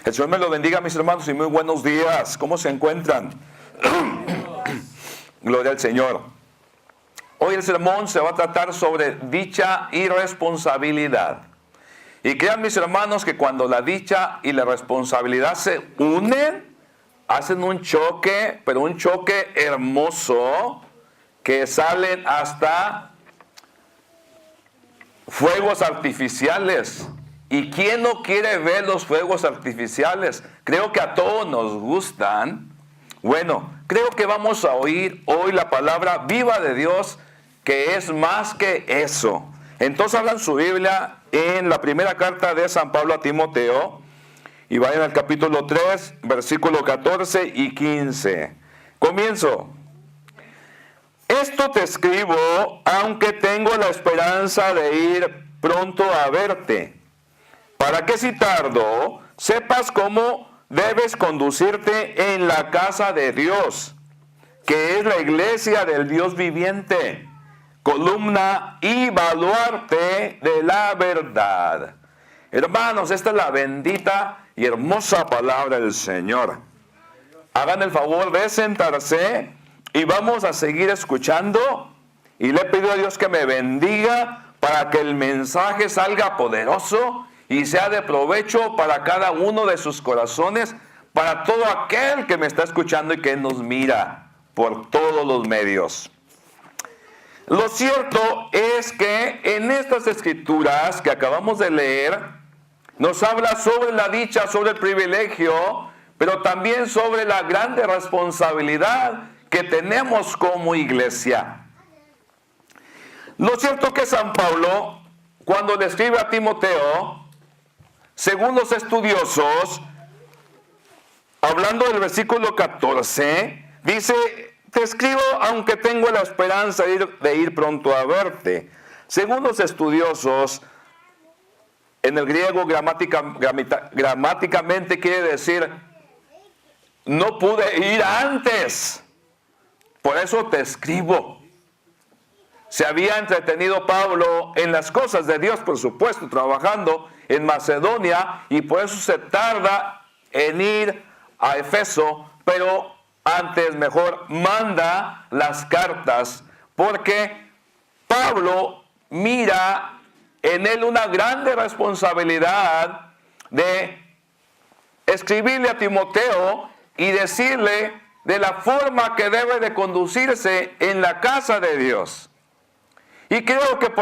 El Señor me lo bendiga, mis hermanos, y muy buenos días. ¿Cómo se encuentran? Gloria al Señor. Hoy el sermón se va a tratar sobre dicha y responsabilidad. Y crean, mis hermanos, que cuando la dicha y la responsabilidad se unen, hacen un choque, pero un choque hermoso, que salen hasta fuegos artificiales. ¿Y quién no quiere ver los fuegos artificiales? Creo que a todos nos gustan. Bueno, creo que vamos a oír hoy la palabra viva de Dios, que es más que eso. Entonces abran su Biblia en la primera carta de San Pablo a Timoteo y vayan al capítulo 3, versículo 14 y 15. Comienzo. Esto te escribo, aunque tengo la esperanza de ir pronto a verte, para que si tardo, sepas cómo debes conducirte en la casa de Dios, que es la iglesia del Dios viviente, columna y baluarte de la verdad. Hermanos, esta es la bendita y hermosa palabra del Señor. Hagan el favor de sentarse y vamos a seguir escuchando. Y le pido a Dios que me bendiga para que el mensaje salga poderoso y sea de provecho para cada uno de sus corazones, para todo aquel que me está escuchando y que nos mira por todos los medios. Lo cierto es que en estas escrituras que acabamos de leer, nos habla sobre la dicha, sobre el privilegio, pero también sobre la grande responsabilidad que tenemos como iglesia. Lo cierto que San Pablo, cuando le escribe a Timoteo, según los estudiosos, hablando del versículo 14, dice: te escribo aunque tengo la esperanza de ir pronto a verte. Según los estudiosos, en el griego gramáticamente quiere decir: no pude ir antes, por eso te escribo. Se había entretenido Pablo en las cosas de Dios, por supuesto, trabajando en Macedonia, y por eso se tarda en ir a Efeso, pero antes mejor manda las cartas, porque Pablo mira en él una grande responsabilidad de escribirle a Timoteo y decirle de la forma que debe de conducirse en la casa de Dios. Y creo que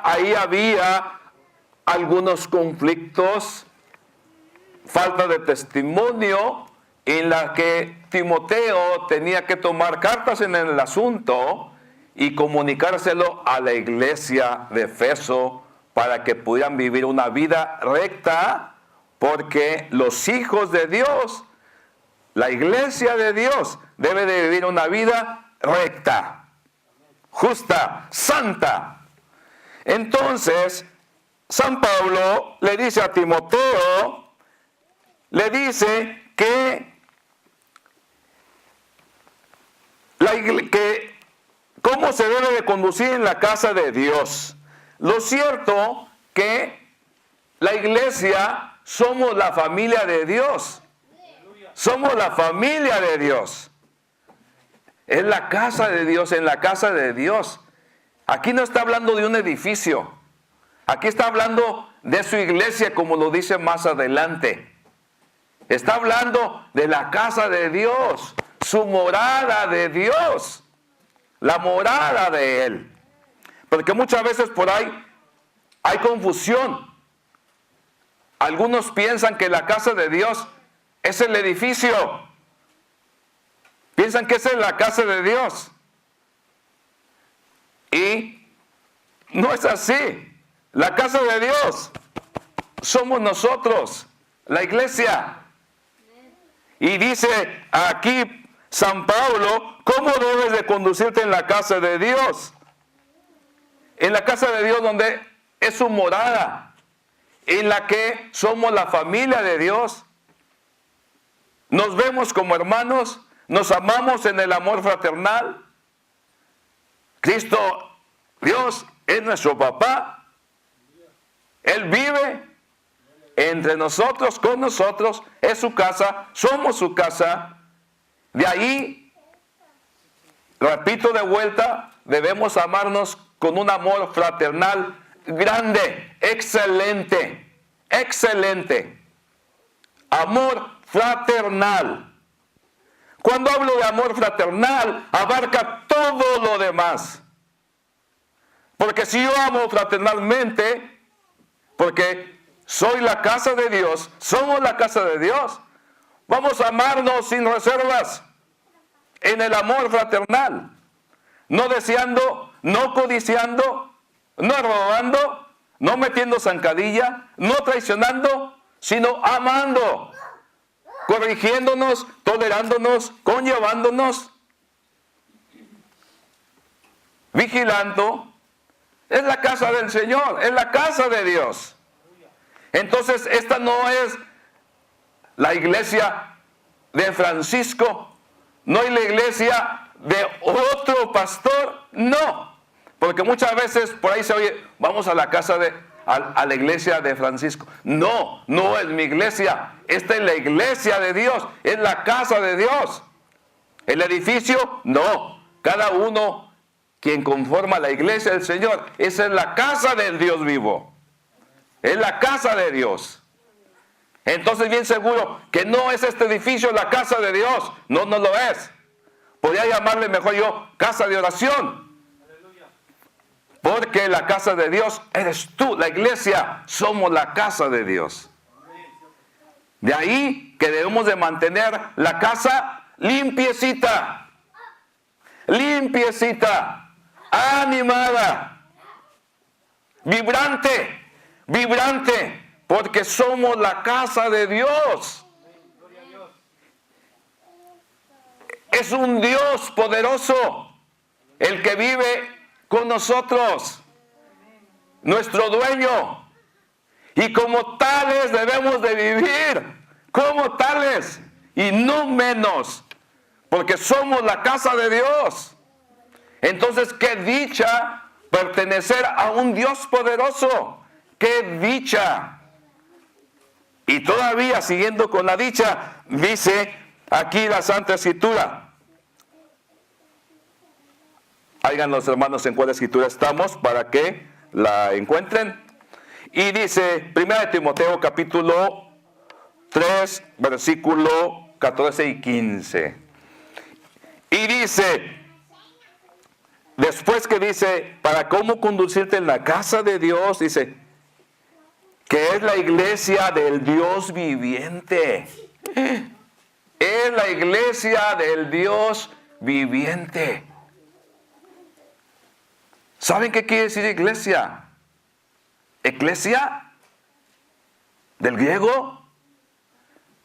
ahí había algunos conflictos, falta de testimonio, en la que Timoteo tenía que tomar cartas en el asunto y comunicárselo a la iglesia de Efeso para que pudieran vivir una vida recta, porque los hijos de Dios, la iglesia de Dios, debe de vivir una vida recta, justa, santa. Entonces, San Pablo le dice a Timoteo, le dice que cómo se debe de conducir en la casa de Dios. Lo cierto que la iglesia somos la familia de Dios. Somos la familia de Dios. Es la casa de Dios, en la casa de Dios. Aquí no está hablando de un edificio. Aquí está hablando de su iglesia, como lo dice más adelante. Está hablando de la casa de Dios, su morada de Dios, la morada de Él. Porque muchas veces por ahí hay confusión. Algunos piensan que la casa de Dios es el edificio. Piensan que esa es la casa de Dios. Y no es así. La casa de Dios somos nosotros, la iglesia. Y dice aquí San Pablo, ¿cómo debes de conducirte en la casa de Dios? En la casa de Dios, donde es su morada, en la que somos la familia de Dios. Nos vemos como hermanos, nos amamos en el amor fraternal. Cristo, Dios, es nuestro papá. Él vive entre nosotros, con nosotros, es su casa, somos su casa. De ahí, repito de vuelta, debemos amarnos con un amor fraternal grande, excelente, excelente. Amor fraternal. Cuando hablo de amor fraternal, abarca todo lo demás. Porque si yo amo fraternalmente, porque soy la casa de Dios, somos la casa de Dios, vamos a amarnos sin reservas, en el amor fraternal, no deseando, no codiciando, no robando, no metiendo zancadilla, no traicionando, sino amando, corrigiéndonos, tolerándonos, conllevándonos, vigilando. Es la casa del Señor, es la casa de Dios. Entonces, esta no es la iglesia de Francisco, no es la iglesia de otro pastor, no. Porque muchas veces por ahí se oye, vamos a la casa a la iglesia de Francisco. No, no es mi iglesia. Esta es la iglesia de Dios, es la casa de Dios. El edificio, no. Cada uno quien conforma la iglesia del Señor, esa es la casa del Dios vivo. Es la casa de Dios. Entonces, bien seguro que no es este edificio la casa de Dios. No, no lo es. Podría llamarle mejor yo casa de oración. Porque la casa de Dios eres tú, la iglesia, somos la casa de Dios. De ahí que debemos de mantener la casa limpiecita, limpiecita, animada, vibrante, vibrante, porque somos la casa de Dios. Es un Dios poderoso el que vive con nosotros, nuestro dueño. Y como tales debemos de vivir, como tales, y no menos, porque somos la casa de Dios. Entonces, qué dicha pertenecer a un Dios poderoso, qué dicha. Y todavía, siguiendo con la dicha, dice aquí la Santa Escritura. Hagan los hermanos en cuál escritura estamos para que la encuentren. Y dice, 1 Timoteo capítulo 3, versículo 14 y 15. Y dice, después que dice, para cómo conducirte en la casa de Dios, dice, que es la iglesia del Dios viviente. Es la iglesia del Dios viviente. ¿Saben qué quiere decir iglesia? Eclesia, del griego,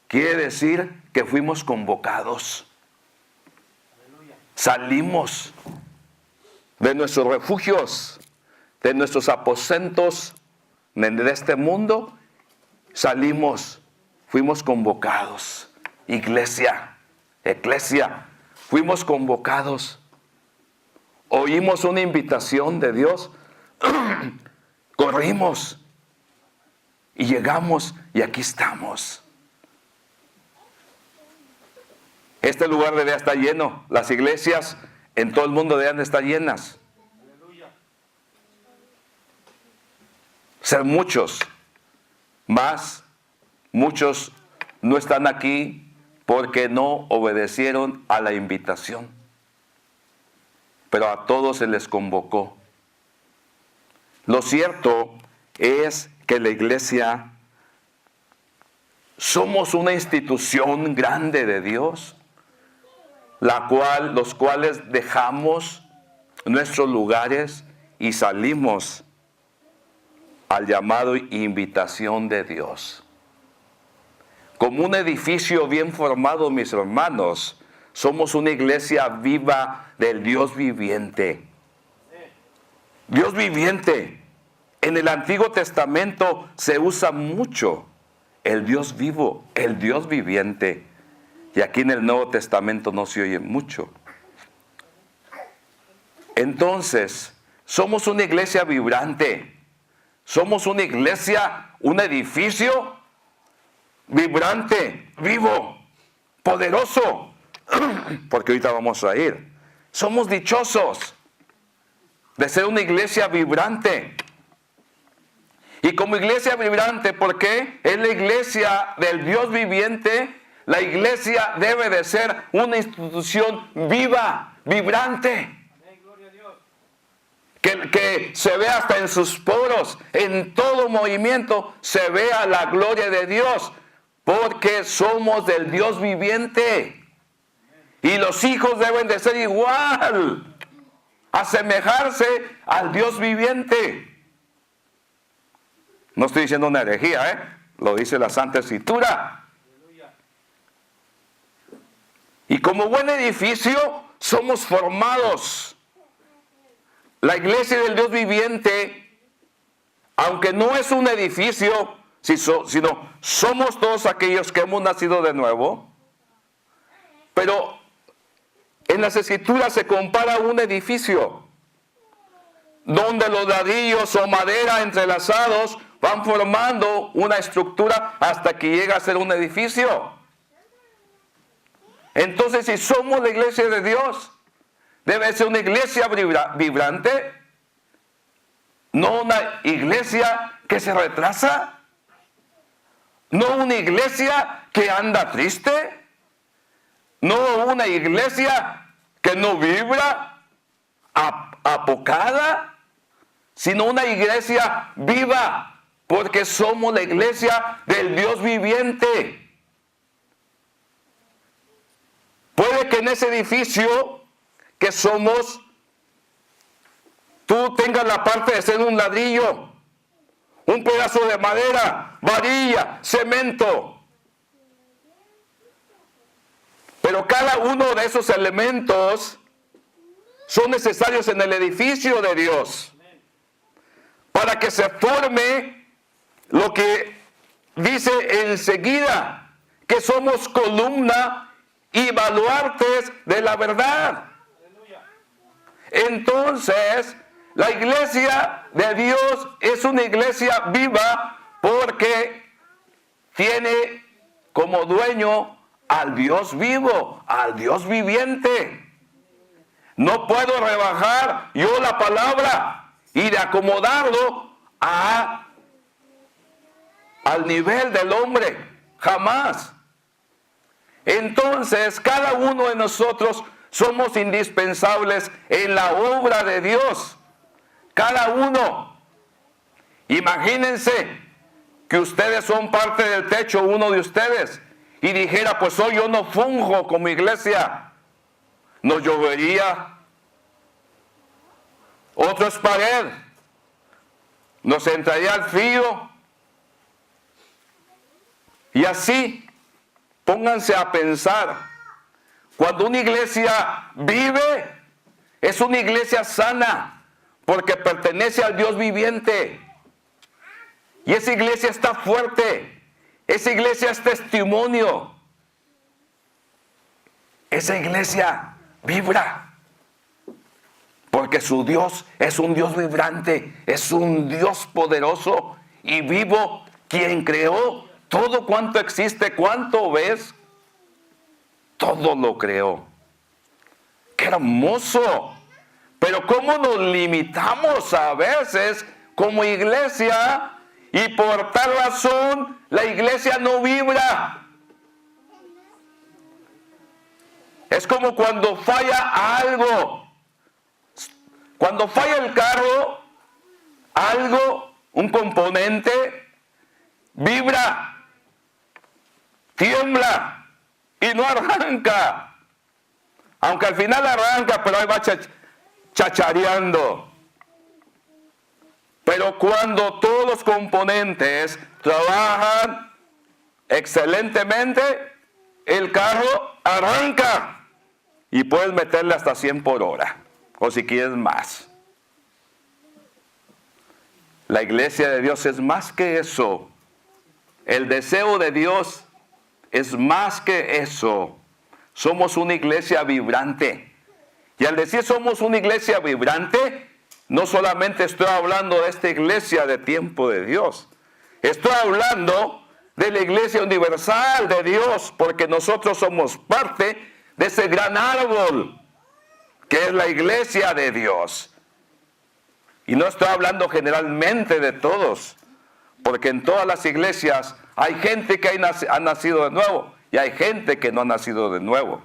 quiere decir que fuimos convocados. Salimos de nuestros refugios, de nuestros aposentos de este mundo. Salimos, fuimos convocados. Iglesia, eclesia, fuimos convocados. Oímos una invitación de Dios, corrimos y llegamos y aquí estamos. Este lugar debe estar lleno. Las iglesias en todo el mundo deben estar llenas. Ser muchos, más muchos no están aquí porque no obedecieron a la invitación. Pero a todos se les convocó. Lo cierto es que la iglesia somos una institución grande de Dios, los cuales dejamos nuestros lugares y salimos al llamado e invitación de Dios. Como un edificio bien formado, mis hermanos, somos una iglesia viva del Dios viviente. Dios viviente. En el Antiguo Testamento se usa mucho el Dios vivo, el Dios viviente. Y aquí en el Nuevo Testamento no se oye mucho. Entonces, somos una iglesia vibrante. Somos una iglesia, un edificio vibrante, vivo, poderoso. Porque ahorita vamos a ir. Somos dichosos de ser una iglesia vibrante. Y como iglesia vibrante, ¿por qué? Es la iglesia del Dios viviente. La iglesia debe de ser una institución viva, vibrante. Que se vea hasta en sus poros, en todo movimiento, se vea la gloria de Dios. Porque somos del Dios viviente. Y los hijos deben de ser igual, asemejarse al Dios viviente. No estoy diciendo una herejía, lo dice la Santa Escritura. Y como buen edificio somos formados. La iglesia del Dios viviente, aunque no es un edificio, sino somos todos aquellos que hemos nacido de nuevo, pero en las Escrituras se compara un edificio donde los ladrillos o madera entrelazados van formando una estructura hasta que llega a ser un edificio. Entonces, si somos la iglesia de Dios, debe ser una iglesia vibrante, no una iglesia que se retrasa, no una iglesia que anda triste, no una iglesia que no vibra, apocada, sino una iglesia viva, porque somos la iglesia del Dios viviente. Puede que en ese edificio que somos, tú tengas la parte de ser un ladrillo, un pedazo de madera, varilla, cemento. Pero cada uno de esos elementos son necesarios en el edificio de Dios para que se forme lo que dice enseguida, que somos columna y baluartes de la verdad. Entonces, la iglesia de Dios es una iglesia viva porque tiene como dueño al Dios vivo, al Dios viviente. No puedo rebajar yo la palabra y de acomodarlo al nivel del hombre, jamás. Entonces, cada uno de nosotros somos indispensables en la obra de Dios. Cada uno. Imagínense que ustedes son parte del techo, uno de ustedes, y dijera, pues hoy yo no funjo como iglesia. Nos llovería. Otro es pared. Nos entraría el frío. Y así, pónganse a pensar. Cuando una iglesia vive, es una iglesia sana, porque pertenece al Dios viviente. Y esa iglesia está fuerte. Esa iglesia es testimonio. Esa iglesia vibra. Porque su Dios es un Dios vibrante, es un Dios poderoso y vivo, quien creó todo cuanto existe. ¿Cuánto ves? Todo lo creó. ¡Qué hermoso! Pero ¿cómo nos limitamos a veces como iglesia? Y por tal razón la iglesia no vibra. Es como cuando falla algo. Cuando falla el carro, algo, un componente, vibra, tiembla y no arranca. Aunque al final arranca, pero ahí va chachareando. Pero cuando todos los componentes trabajan excelentemente, el carro arranca y puedes meterle hasta 100 por hora, o si quieres más. La iglesia de Dios es más que eso. El deseo de Dios es más que eso. Somos una iglesia vibrante. Y al decir somos una iglesia vibrante, no solamente estoy hablando de esta iglesia de tiempo de Dios. Estoy hablando de la iglesia universal de Dios, porque nosotros somos parte de ese gran árbol que es la iglesia de Dios. Y no estoy hablando generalmente de todos, porque en todas las iglesias hay gente que ha nacido de nuevo y hay gente que no ha nacido de nuevo.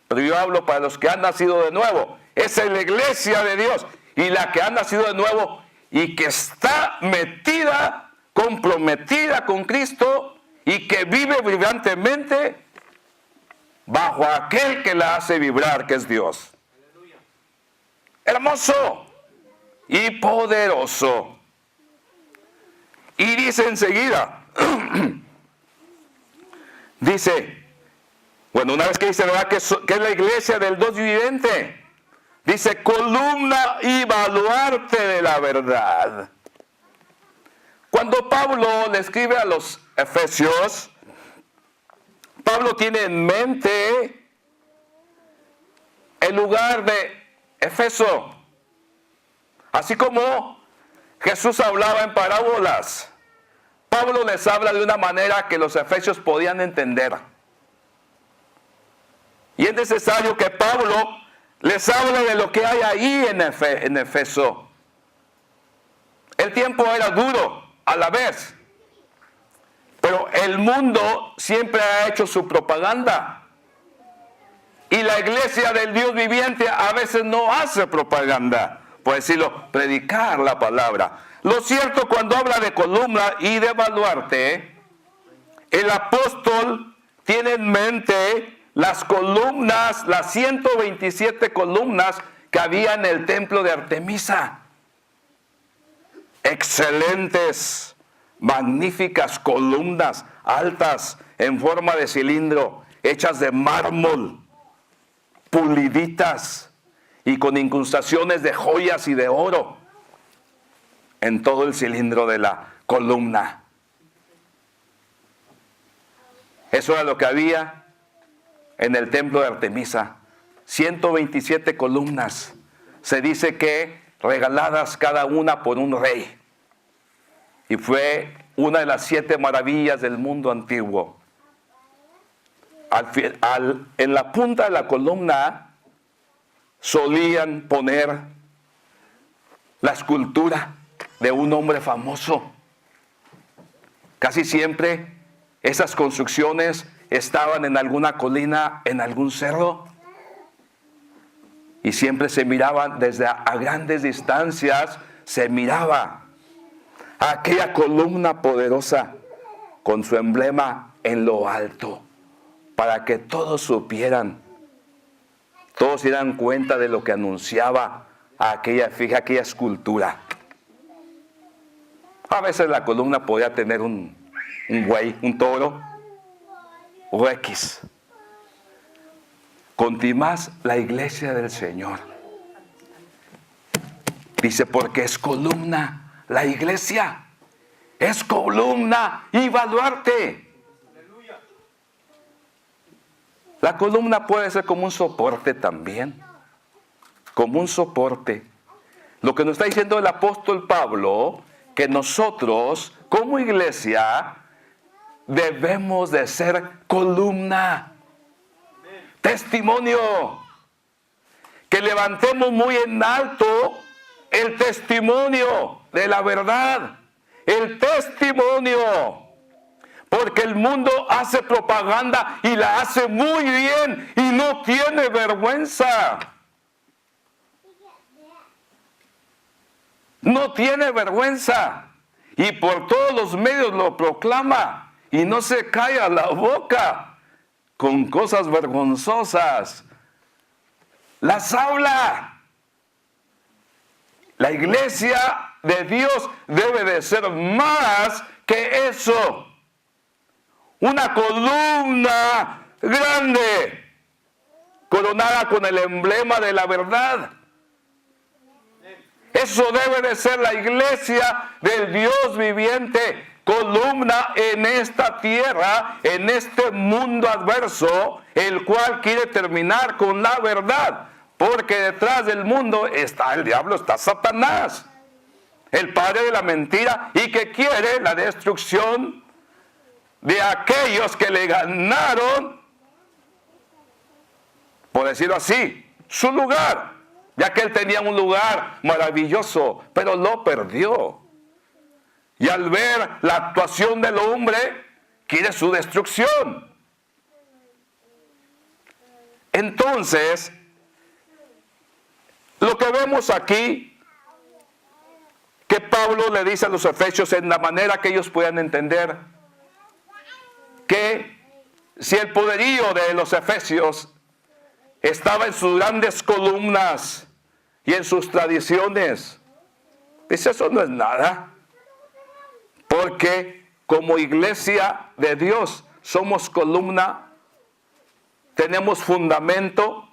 Pero yo hablo para los que han nacido de nuevo. Esa es la iglesia de Dios. Y la que ha nacido de nuevo y que está metida, comprometida con Cristo y que vive vibrantemente bajo aquel que la hace vibrar, que es Dios. Hermoso y poderoso. Y dice enseguida, dice, bueno, una vez que dice, ¿verdad?, que es la iglesia del Dios viviente, dice, columna y baluarte de la verdad. Cuando Pablo le escribe a los Efesios, Pablo tiene en mente el lugar de Efeso, así como Jesús hablaba en parábolas. Pablo les habla de una manera que los efesios podían entender. Y es necesario que Pablo les hable de lo que hay ahí en Efeso. El tiempo era duro a la vez, pero el mundo siempre ha hecho su propaganda. Y la iglesia del Dios viviente a veces no hace propaganda, por decirlo, predicar la palabra. Lo cierto, cuando habla de columna y de baluarte, el apóstol tiene en mente las columnas, las 127 columnas que había en el templo de Artemisa. Excelentes, magníficas columnas altas en forma de cilindro, hechas de mármol, puliditas y con incrustaciones de joyas y de oro en todo el cilindro de la columna. Eso era lo que había en el templo de Artemisa. 127 columnas. Se dice que regaladas cada una por un rey. Y fue una de las 7 maravillas del mundo antiguo. En la punta de la columna solían poner la escultura de un hombre famoso. Casi siempre esas construcciones estaban en alguna colina, en algún cerro, y siempre se miraban desde a grandes distancias, se miraba aquella columna poderosa con su emblema en lo alto, para que todos supieran, todos se dieran cuenta de lo que anunciaba aquella escultura. A veces la columna podía tener un buey, un toro, o X. Contimás la iglesia del Señor. Dice, porque es columna la iglesia. Es columna y baluarte. La columna puede ser como un soporte también. Como un soporte. Lo que nos está diciendo el apóstol Pablo, que nosotros como iglesia debemos de ser columna. Testimonio. Que levantemos muy en alto el testimonio de la verdad. El testimonio. Porque el mundo hace propaganda y la hace muy bien y no tiene vergüenza. No tiene vergüenza. Y por todos los medios lo proclama. Y no se calla la boca con cosas vergonzosas. Las habla. La iglesia de Dios debe de ser más que eso. Una columna grande, coronada con el emblema de la verdad. Eso debe de ser la iglesia del Dios viviente, columna en esta tierra, en este mundo adverso, el cual quiere terminar con la verdad. Porque detrás del mundo está el diablo, está Satanás, el padre de la mentira, y que quiere la destrucción de aquellos que le ganaron, por decirlo así, su lugar, ya que él tenía un lugar maravilloso, pero lo perdió. Y al ver la actuación del hombre, quiere su destrucción. Entonces, lo que vemos aquí, que Pablo le dice a los efesios en la manera que ellos puedan entender, que si el poderío de los efesios estaba en sus grandes columnas y en sus tradiciones, pues eso no es nada. Porque como iglesia de Dios somos columna, tenemos fundamento,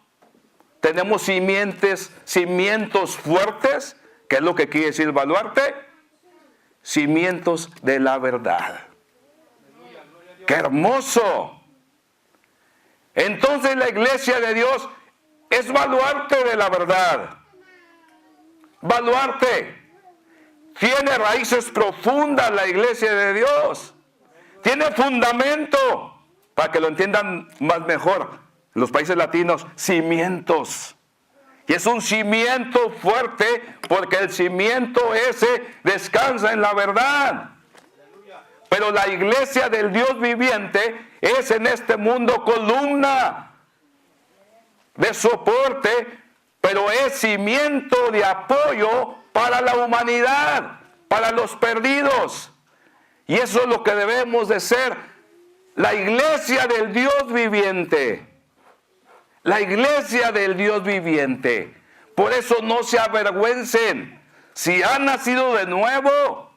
tenemos cimientos fuertes, que es lo que quiere decir baluarte, cimientos de la verdad. ¡Qué hermoso! Entonces la iglesia de Dios es baluarte de la verdad. Baluarte. Tiene raíces profundas la iglesia de Dios. Tiene fundamento. Para que lo entiendan más mejor, los países latinos, cimientos. Y es un cimiento fuerte porque el cimiento ese descansa en la verdad. Pero la iglesia del Dios viviente es en este mundo columna de soporte, pero es cimiento de apoyo para la humanidad, para los perdidos. Y eso es lo que debemos de ser, la iglesia del Dios viviente. La iglesia del Dios viviente. Por eso no se avergüencen. Si han nacido de nuevo,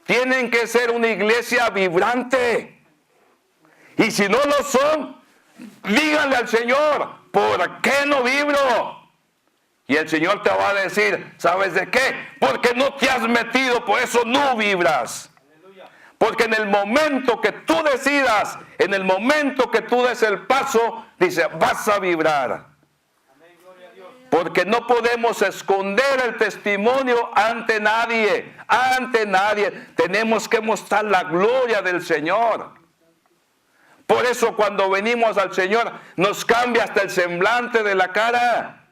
tienen que ser una iglesia vibrante. Y si no lo son, díganle al Señor, ¿por qué no vibro? Y el Señor te va a decir, ¿sabes de qué? Porque no te has metido, por eso no vibras. Porque en el momento que tú decidas, en el momento que tú des el paso, dice, vas a vibrar. Porque no podemos esconder el testimonio ante nadie. Ante nadie. Tenemos que mostrar la gloria del Señor. Por eso cuando venimos al Señor, nos cambia hasta el semblante de la cara.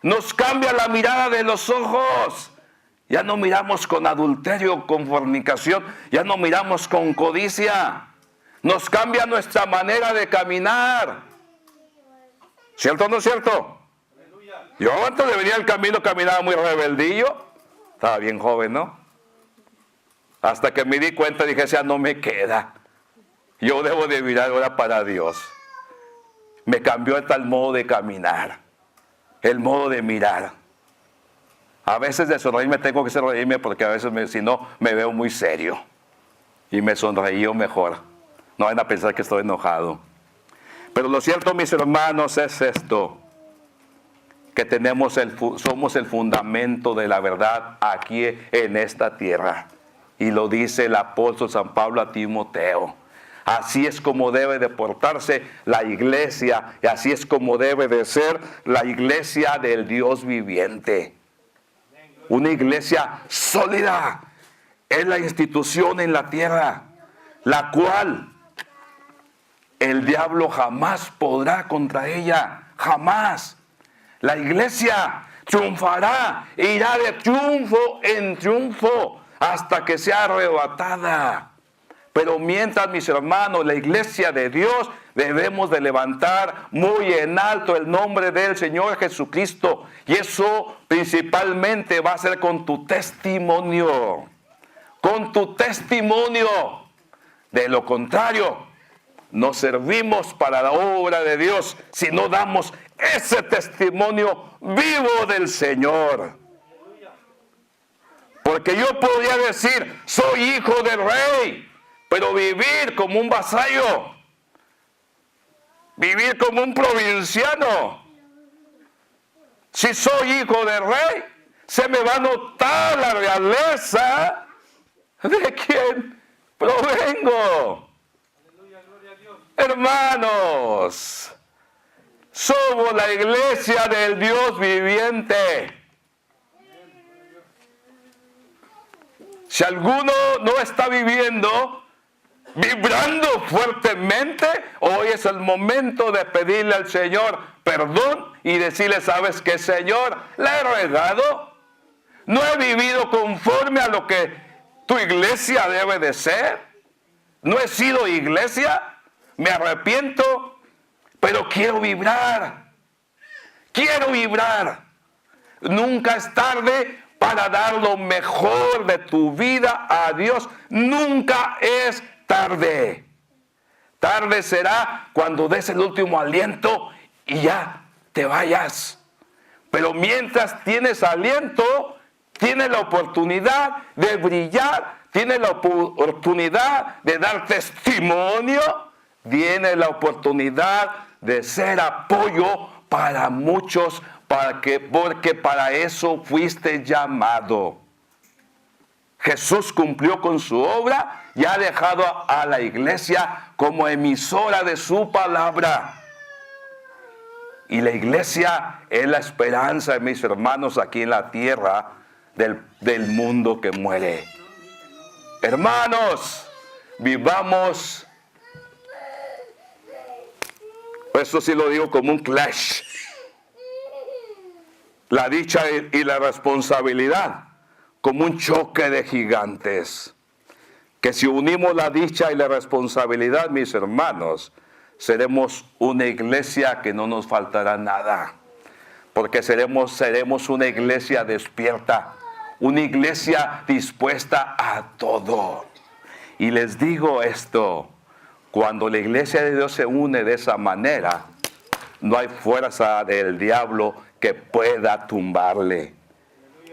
Nos cambia la mirada de los ojos. Ya no miramos con adulterio, con fornicación. Ya no miramos con codicia. Nos cambia nuestra manera de caminar. ¿Cierto o no es cierto? Yo antes de venir al camino caminaba muy rebeldillo. Estaba bien joven, ¿no? Hasta que me di cuenta, dije, ya no me queda. Yo debo de mirar ahora para Dios. Me cambió hasta el modo de caminar. El modo de mirar. A veces de sonreírme tengo que sonreírme porque a veces si no me veo muy serio. Y me sonreío mejor. No van a pensar que estoy enojado. Pero lo cierto, mis hermanos, es esto. Que somos el fundamento de la verdad aquí en esta tierra. Y lo dice el apóstol San Pablo a Timoteo. Así es como debe de portarse la iglesia. Y así es como debe de ser la iglesia del Dios viviente. Una iglesia sólida. Es la institución en la tierra. La cual el diablo jamás podrá contra ella. Jamás. La iglesia triunfará. Irá de triunfo en triunfo. Hasta que sea arrebatada. Pero mientras, mis hermanos, la iglesia de Dios, debemos de levantar muy en alto el nombre del Señor Jesucristo. Y eso principalmente va a ser con tu testimonio. Con tu testimonio. De lo contrario, no servimos para la obra de Dios si no damos ese testimonio vivo del Señor. Porque yo podría decir, soy hijo del rey. Pero vivir como un vasallo, vivir como un provinciano. Si soy hijo del rey, se me va a notar la realeza de quien provengo. Hermanos, somos la iglesia del Dios viviente. Si alguno no está viviendo vibrando fuertemente, hoy es el momento de pedirle al Señor perdón y decirle, ¿sabes qué, Señor? La he regado. No he vivido conforme a lo que tu iglesia debe de ser. No he sido iglesia. Me arrepiento, pero quiero vibrar. Quiero vibrar. Nunca es tarde para dar lo mejor de tu vida a Dios. Nunca es tarde. Tarde será cuando des el último aliento y ya te vayas. Pero mientras tienes aliento, tienes la oportunidad de brillar, tienes la oportunidad de dar testimonio, tienes la oportunidad de ser apoyo para muchos, porque para eso fuiste llamado. Jesús cumplió con su obra y ha dejado a la iglesia como emisora de su palabra. Y la iglesia es la esperanza de mis hermanos aquí en la tierra del mundo que muere. Hermanos, vivamos. Esto sí lo digo como un clash. La dicha y la responsabilidad como un choque de gigantes. Que si unimos la dicha y la responsabilidad, mis hermanos, seremos una iglesia que no nos faltará nada. Porque seremos una iglesia despierta, una iglesia dispuesta a todo. Y les digo esto, cuando la iglesia de Dios se une de esa manera, no hay fuerza del diablo que pueda tumbarle.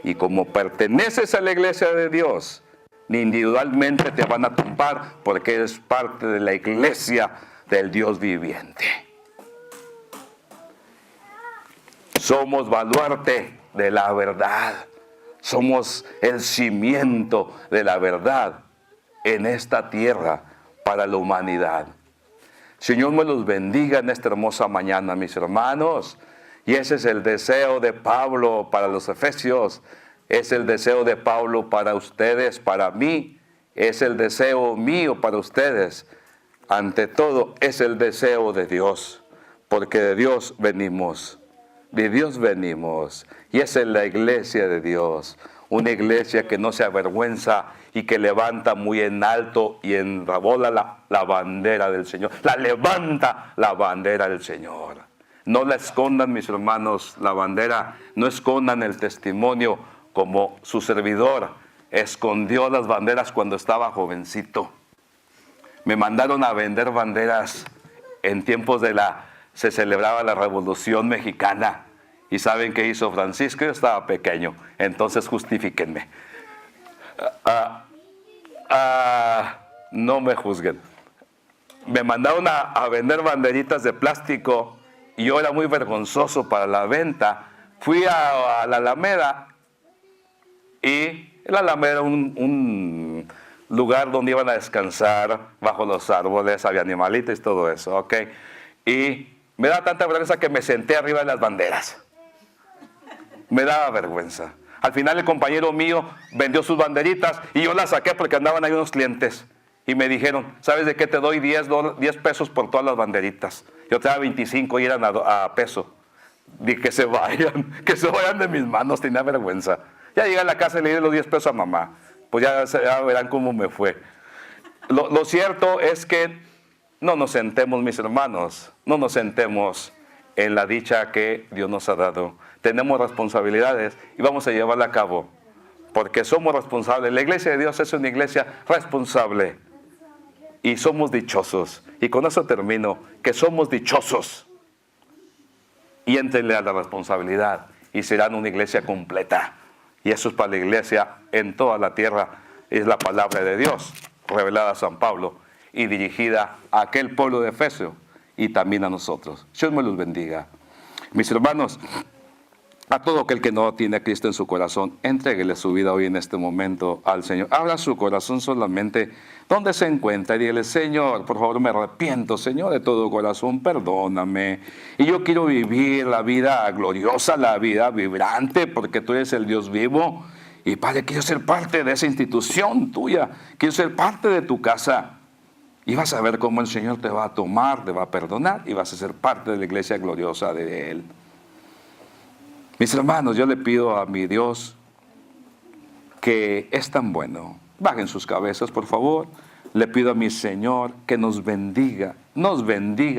Y como perteneces a la iglesia de Dios, ni individualmente te van a tumbar porque eres parte de la iglesia del Dios viviente. Somos baluarte de la verdad. Somos el cimiento de la verdad en esta tierra para la humanidad. Señor me los bendiga en esta hermosa mañana, mis hermanos. Y ese es el deseo de Pablo para los Efesios. Es el deseo de Pablo para ustedes, para mí. Es el deseo mío para ustedes. Ante todo, es el deseo de Dios. Porque de Dios venimos. De Dios venimos. Y esa es la iglesia de Dios. Una iglesia que no se avergüenza y que levanta muy en alto y enarbola la bandera del Señor. La levanta la bandera del Señor. No la escondan, mis hermanos, la bandera. No escondan el testimonio como su servidor escondió las banderas cuando estaba jovencito. Me mandaron a vender banderas en tiempos se celebraba la Revolución Mexicana. ¿Y saben qué hizo Francisco? Yo estaba pequeño, entonces justifíquenme. No me juzguen. Me mandaron a vender banderitas de plástico y yo era muy vergonzoso para la venta. Fui a la Alameda y la Alameda era un lugar donde iban a descansar bajo los árboles, había animalitos y todo eso, ¿ok? Y me daba tanta vergüenza que me senté arriba de las banderas. Me daba vergüenza. Al final el compañero mío vendió sus banderitas y yo las saqué porque andaban ahí unos clientes. Y me dijeron, ¿sabes de qué te doy 10 pesos por todas las banderitas? Yo te daba 25 y eran a peso. Dije que se vayan de mis manos, tenía vergüenza. Ya llegué a la casa y le di los 10 pesos a mamá. Pues ya verán cómo me fue. Lo cierto es que no nos sentemos, mis hermanos, no nos sentemos en la dicha que Dios nos ha dado. Tenemos responsabilidades y vamos a llevarla a cabo, porque somos responsables. La iglesia de Dios es una iglesia responsable y somos dichosos. Y con eso termino, que somos dichosos. Y éntrenle a la responsabilidad y serán una iglesia completa. Y eso es para la iglesia en toda la tierra. Es la palabra de Dios revelada a San Pablo y dirigida a aquel pueblo de Efesio y también a nosotros. Dios me los bendiga. Mis hermanos, a todo aquel que no tiene a Cristo en su corazón, entréguele su vida hoy en este momento al Señor. Abra su corazón solamente donde se encuentra y dígale, Señor, por favor me arrepiento, Señor, de todo corazón, perdóname. Y yo quiero vivir la vida gloriosa, la vida vibrante, porque tú eres el Dios vivo. Y Padre, quiero ser parte de esa institución tuya, quiero ser parte de tu casa. Y vas a ver cómo el Señor te va a tomar, te va a perdonar y vas a ser parte de la iglesia gloriosa de Él. Mis hermanos, yo le pido a mi Dios que es tan bueno. Bajen sus cabezas, por favor. Le pido a mi Señor que nos bendiga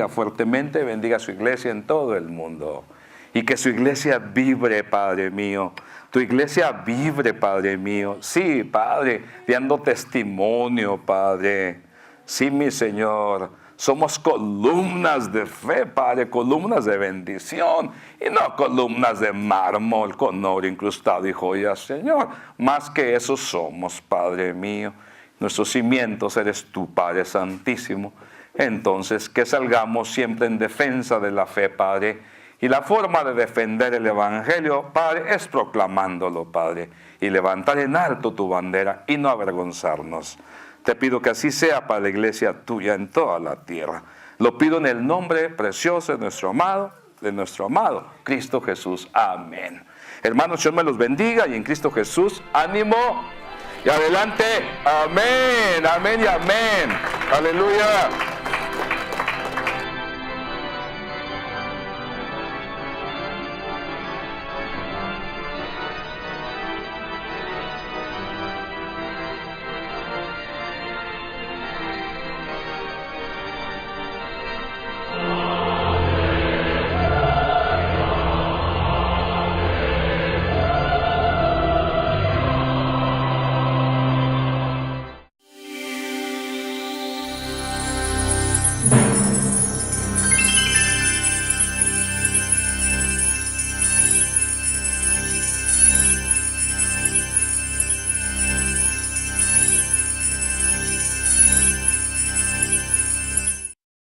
fuertemente, bendiga a su iglesia en todo el mundo. Y que su iglesia vibre, Padre mío. Tu iglesia vibre, Padre mío. Sí, Padre, dando testimonio, Padre. Sí, mi Señor. Somos columnas de fe, Padre, columnas de bendición. Y no columnas de mármol con oro incrustado y joyas, Señor. Más que eso somos, Padre mío. Nuestros cimientos eres tú, Padre Santísimo. Entonces, que salgamos siempre en defensa de la fe, Padre. Y la forma de defender el Evangelio, Padre, es proclamándolo, Padre. Y levantar en alto tu bandera y no avergonzarnos. Te pido que así sea para la iglesia tuya en toda la tierra. Lo pido en el nombre precioso de nuestro amado Cristo Jesús. Amén. Hermanos, Dios me los bendiga y en Cristo Jesús, ánimo y adelante. Amén, amén y amén. Aleluya.